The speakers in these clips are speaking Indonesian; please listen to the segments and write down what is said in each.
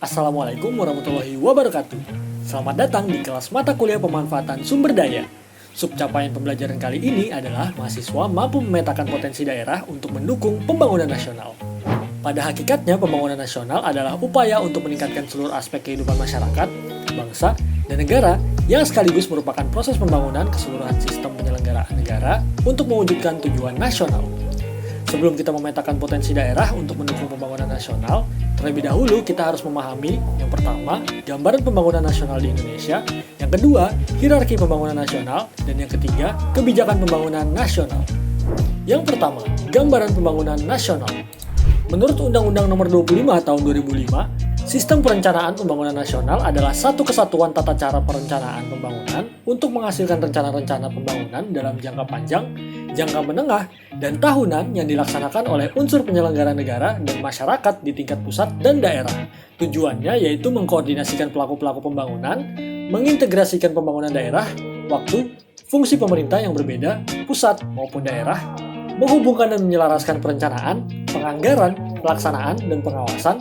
Assalamualaikum warahmatullahi wabarakatuh. Selamat datang di kelas mata kuliah pemanfaatan sumber daya. Subcapaian pembelajaran kali ini adalah mahasiswa mampu memetakan potensi daerah untuk mendukung pembangunan nasional. Pada hakikatnya, pembangunan nasional adalah upaya untuk meningkatkan seluruh aspek kehidupan masyarakat, bangsa, dan negara yang sekaligus merupakan proses pembangunan keseluruhan sistem penyelenggaraan negara untuk mewujudkan tujuan nasional. Sebelum kita memetakan potensi daerah untuk mendukung pembangunan nasional, terlebih dahulu kita harus memahami yang pertama, gambaran pembangunan nasional di Indonesia, yang kedua, hierarki pembangunan nasional, dan yang ketiga, kebijakan pembangunan nasional. Yang pertama, gambaran pembangunan nasional. Menurut Undang-Undang Nomor 25 Tahun 2005, sistem perencanaan pembangunan nasional adalah satu kesatuan tata cara perencanaan pembangunan untuk menghasilkan rencana-rencana pembangunan dalam jangka panjang, jangka menengah, dan tahunan yang dilaksanakan oleh unsur penyelenggara negara dan masyarakat di tingkat pusat dan daerah. Tujuannya yaitu mengkoordinasikan pelaku-pelaku pembangunan, mengintegrasikan pembangunan daerah, waktu, fungsi pemerintah yang berbeda, pusat maupun daerah, menghubungkan dan menyelaraskan perencanaan, penganggaran, pelaksanaan, dan pengawasan,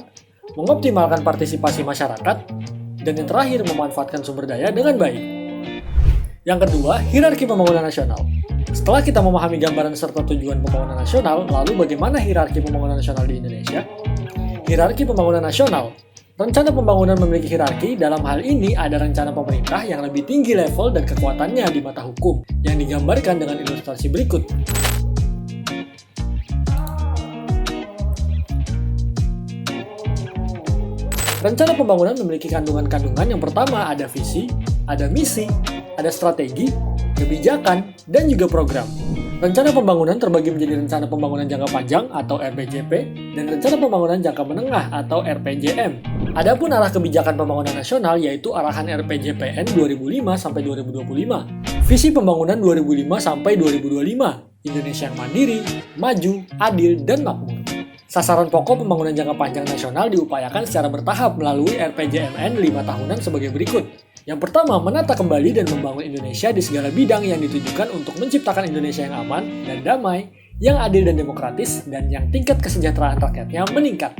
mengoptimalkan partisipasi masyarakat, dan yang terakhir memanfaatkan sumber daya dengan baik. Yang kedua, hierarki pembangunan nasional. Setelah kita memahami gambaran serta tujuan pembangunan nasional, lalu bagaimana hierarki pembangunan nasional di Indonesia? Hierarki pembangunan nasional. Rencana pembangunan memiliki hierarki, dalam hal ini ada rencana pemerintah yang lebih tinggi level dan kekuatannya di mata hukum, yang digambarkan dengan ilustrasi berikut. Rencana pembangunan memiliki kandungan-kandungan. Yang pertama ada visi, ada misi, ada strategi, kebijakan, dan juga program. Rencana pembangunan terbagi menjadi rencana pembangunan jangka panjang atau RPJP dan rencana pembangunan jangka menengah atau RPJM. Adapun arah kebijakan pembangunan nasional yaitu arahan RPJPN 2005 sampai 2025. Visi pembangunan 2005 sampai 2025. Indonesia yang mandiri, maju, adil, dan makmur. Sasaran pokok pembangunan jangka panjang nasional diupayakan secara bertahap melalui RPJMN 5 tahunan sebagai berikut. Yang pertama, menata kembali dan membangun Indonesia di segala bidang yang ditujukan untuk menciptakan Indonesia yang aman dan damai, yang adil dan demokratis, dan yang tingkat kesejahteraan rakyatnya meningkat.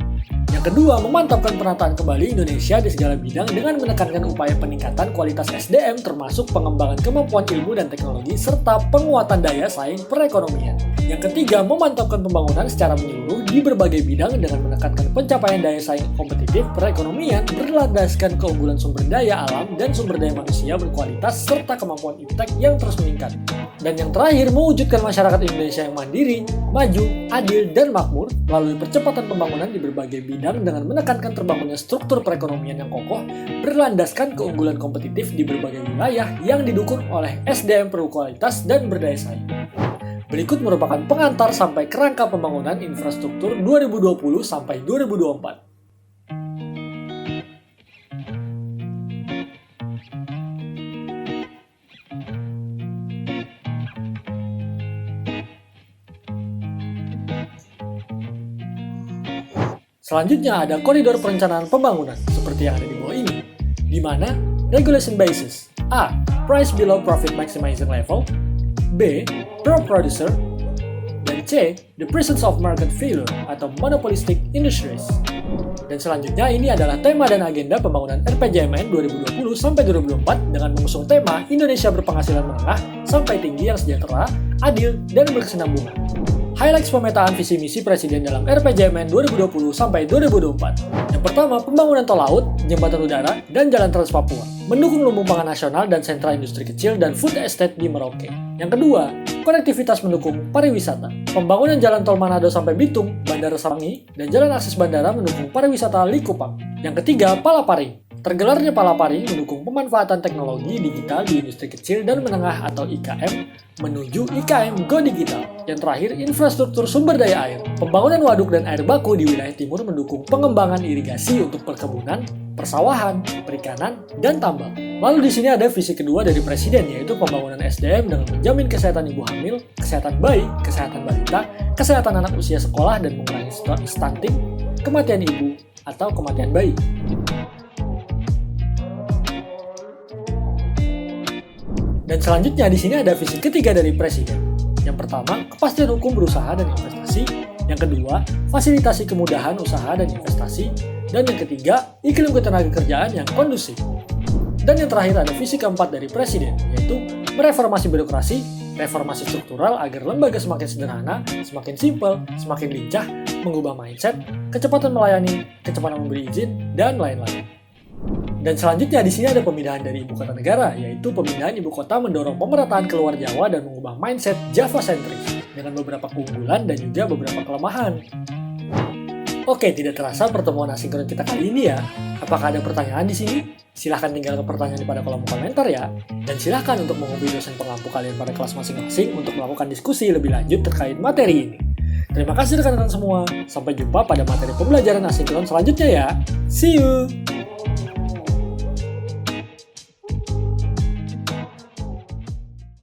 Yang kedua, memantapkan penataan kembali Indonesia di segala bidang dengan menekankan upaya peningkatan kualitas SDM termasuk pengembangan kemampuan ilmu dan teknologi serta penguatan daya saing perekonomian. Yang ketiga, memantapkan pembangunan secara menyeluruh di berbagai bidang dengan menekankan pencapaian daya saing kompetitif perekonomian berlandaskan keunggulan sumber daya alam dan sumber daya manusia berkualitas serta kemampuan iptek yang terus meningkat. Dan yang terakhir, mewujudkan masyarakat Indonesia yang mandiri, maju, adil, dan makmur melalui percepatan pembangunan di berbagai bidang dengan menekankan terbangunnya struktur perekonomian yang kokoh berlandaskan keunggulan kompetitif di berbagai wilayah yang didukung oleh SDM berkualitas dan berdaya saing. Berikut merupakan pengantar sampai kerangka pembangunan infrastruktur 2020 sampai 2024. Selanjutnya ada koridor perencanaan pembangunan seperti yang ada di bawah ini, di mana regulation basis A. Price below profit maximizing level, B. Per producer, dan C. The presence of market failure atau monopolistic industries. Dan selanjutnya ini adalah tema dan agenda pembangunan RPJMN 2020 sampai 2024 dengan mengusung tema Indonesia berpenghasilan menengah sampai tinggi yang sejahtera, adil, dan berkesinambungan. Highlights pemetaan visi misi Presiden dalam RPJMN 2020 sampai 2024. Yang pertama, pembangunan tol laut, jembatan udara, dan jalan Trans Papua, mendukung lumbung pangan nasional dan sentra industri kecil dan food estate di Merauke. Yang kedua, konektivitas mendukung pariwisata, pembangunan jalan tol Manado sampai Bitung, Bandara Sawangi, dan jalan akses bandara mendukung pariwisata Likupang. Yang ketiga, Palaparing. Tergelarnya Palaparing mendukung pemanfaatan teknologi digital di industri kecil dan menengah atau IKM menuju IKM Go Digital. Yang terakhir, infrastruktur sumber daya air. Pembangunan waduk dan air baku di wilayah timur mendukung pengembangan irigasi untuk perkebunan, persawahan, perikanan, dan tambang. Lalu di sini ada visi kedua dari Presiden yaitu pembangunan SDM dengan menjamin kesehatan ibu hamil, kesehatan bayi, kesehatan balita, kesehatan anak usia sekolah dan mengurangi stunting, kematian ibu atau kematian bayi. Dan selanjutnya di sini ada visi ketiga dari Presiden. Yang pertama, kepastian hukum berusaha dan investasi. Yang kedua, fasilitasi kemudahan usaha dan investasi. Dan yang ketiga, iklim ketenagakerjaan yang kondusif. Dan yang terakhir ada visi keempat dari Presiden, yaitu mereformasi birokrasi, reformasi struktural agar lembaga semakin sederhana, semakin simpel, semakin lincah, mengubah mindset, kecepatan melayani, kecepatan memberi izin, dan lain-lain. Dan selanjutnya di sini ada pemindahan dari ibu kota negara, yaitu pemindahan ibu kota mendorong pemerataan keluar Jawa dan mengubah mindset Java sentris dengan beberapa keunggulan dan juga beberapa kelemahan. Oke, tidak terasa pertemuan asinkron kita kali ini ya. Apakah ada pertanyaan di sini? Silahkan tinggalkan pertanyaan di pada kolom komentar ya. Dan silahkan untuk menghubungi dosen pengampu kalian pada kelas masing-masing untuk melakukan diskusi lebih lanjut terkait materi ini. Terima kasih rekan-rekan semua. Sampai jumpa pada materi pembelajaran asinkron selanjutnya ya. See you!